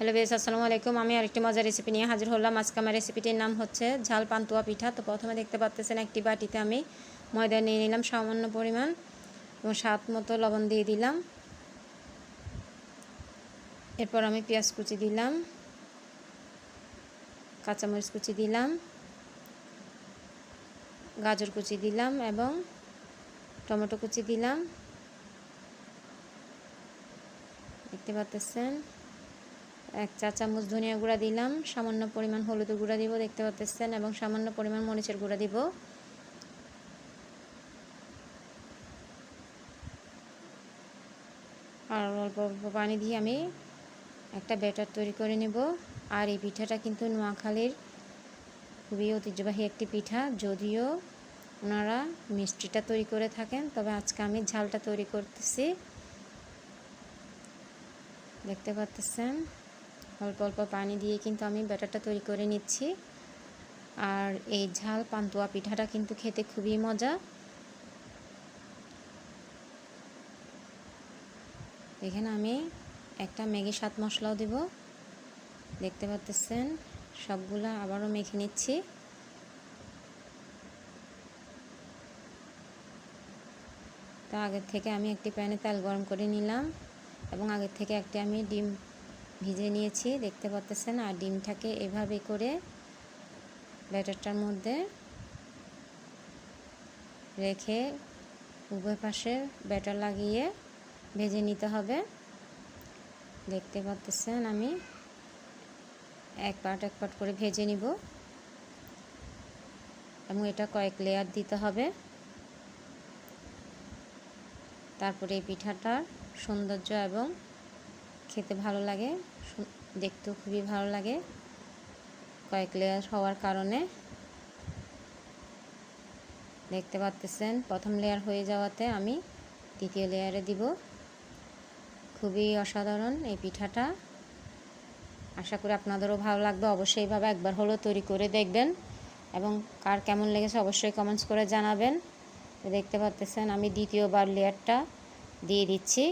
Hello বেশ, আসসালামু আলাইকুম। আমি আরেকটি মজার রেসিপি নিয়ে হাজির হলাম। আজকে আমার রেসিপিটির নাম হচ্ছে ঝাল পান্তুয়া পিঠা। তো প্রথমে দেখতে পাচ্ছেন একটি বাটিতে আমি ময়দা নিয়ে নিলাম সামান্য পরিমাণ এবং স্বাদ মতো লবণ দিয়ে দিলাম। এরপর আমি পেঁয়াজ কুচি দিলাম, কাঁচামরিচ কুচি দিলাম, গাজর কুচি দিলাম এবং টমেটো কুচি দিলাম। দেখতে পাচ্ছেন 1 চা চামচ ধনিয়া গুঁড়া দিলাম, সামান্য পরিমাণ হলুদের গুঁড়া দিব দেখতে পাচ্ছেন, এবং সামান্য পরিমাণ মরিচের গুঁড়া দিব। আর অল্প অল্প পানি দিয়ে আমি একটা ব্যাটার তৈরি করে নেব। আর এই পিঠাটা কিন্তু নোয়াখালীর খুবই ঐতিহ্যবাহী একটি পিঠা, যদিও ওনারা মিষ্টিটা তৈরি করে থাকেন, তবে আজকে আমি ঝালটা তৈরি করতেছি। দেখতে পাচ্ছেন অল্প অল্প পানি দিয়ে কিন্তু আমি ব্যাটারটা তৈরি করে নিচ্ছি। আর এই ঝাল পান্তুয়া পিঠাটা কিন্তু খেতে খুবই মজা। এখানে আমি একটা ম্যাগি স্বাদ মশলাও দেব, দেখতে পাচ্ছেন। সবগুলা আবারও মেখে নিচ্ছি। তা আগের থেকে আমি একটি প্যানে তেল গরম করে নিলাম এবং আগের থেকে একটি আমি ডিম ভিজে নিয়েছি দেখতে পাচ্ছেন। আর ডিমটাকে এভাবে করে ব্যাটারটার মধ্যে রেখে উভয় পাশে ব্যাটার লাগিয়ে ভেজে নিতে হবে। দেখতে পাচ্ছেন আমি এক পাট করে ভেজে নিব এবং এটা কয়েক লেয়ার দিতে হবে। তারপরে এই পিঠাটার সৌন্দর্য এবং খেতে ভালো লাগে, দেখতেও খুবই ভালো লাগে কয়েক লেয়ার হওয়ার কারণে। দেখতে পাচ্ছেন প্রথম লেয়ার হয়ে যাওয়াতে আমি দ্বিতীয় লেয়ারে দিব। খুবই অসাধারণ এই পিঠাটা, আশা করি আপনাদেরও ভালো লাগবে। অবশ্যই এইভাবে একবার হলেও তৈরি করে দেখবেন এবং কার কেমন লেগেছে অবশ্যই কমেন্টস করে জানাবেন। দেখতে পাচ্ছেন আমি দ্বিতীয়বার লেয়ারটা দিয়ে দিচ্ছি।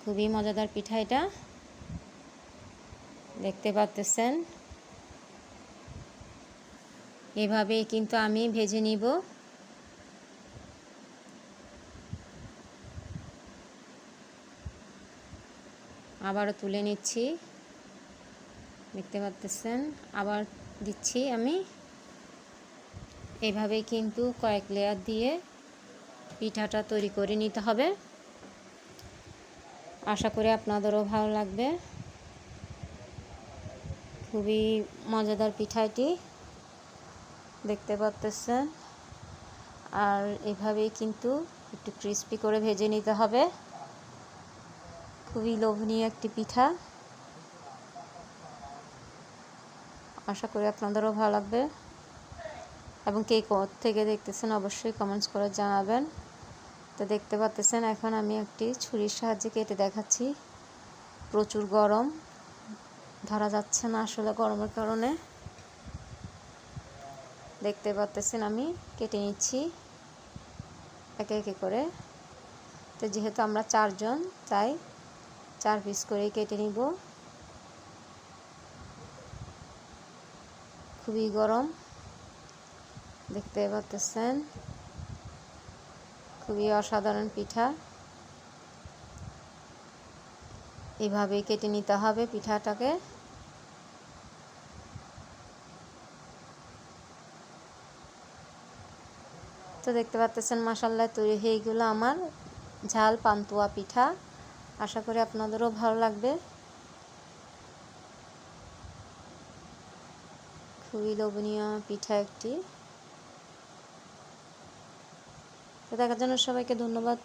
খুবই মজাদার পিঠা এটা, দেখতে পাচ্ছেন। এভাবে কিন্তু আমি ভেজে নিব। আবারও তুলে নিচ্ছি, দেখতে পাচ্ছেন। আবার দিচ্ছি আমি। এভাবেই কিন্তু কয়েক লেয়ার দিয়ে পিঠাটা তৈরি করে নিতে হবে। আশা করি আপনাদেরও ভালো লাগবে। খুবই মজাদার পিঠা এটি, দেখতে পাচ্ছেন। আর এভাবেই কিন্তু একটু ক্রিস্পি করে ভেজে নিতে হবে। খুবই লোভনীয় একটি পিঠা, আশা করি আপনাদেরও ভালো লাগবে এবং কে থেকে দেখতেছেন অবশ্যই কমেন্টস করে জানাবেন। তো দেখতে পাচ্ছেন এখন আমি একটি ছুরির সাহায্যে কেটে দেখাচ্ছি। প্রচুর গরম, ধরা যাচ্ছে না আসলে গরমের কারণে। দেখতে পাচ্ছেন আমি কেটে নিচ্ছি একে একে করে। তো যেহেতু আমরা 4 জন, তাই 4 পিস করে কেটে নিব। খুবই গরম, দেখতে পাচ্ছেন। খুবই অসাধারণ পিঠা, এভাবেই কেটে নিতে হবে পিঠাটাকে। তো দেখতে পাচ্ছেন মাশাআল্লাহ তৈরি হয়ে গেল আমার ঝাল পান্তুয়া পিঠা। আশা করি আপনাদেরও ভালো লাগবে। খুবই লোভনীয় পিঠা একটি। তো দেখার জন্য সবাইকে ধন্যবাদ।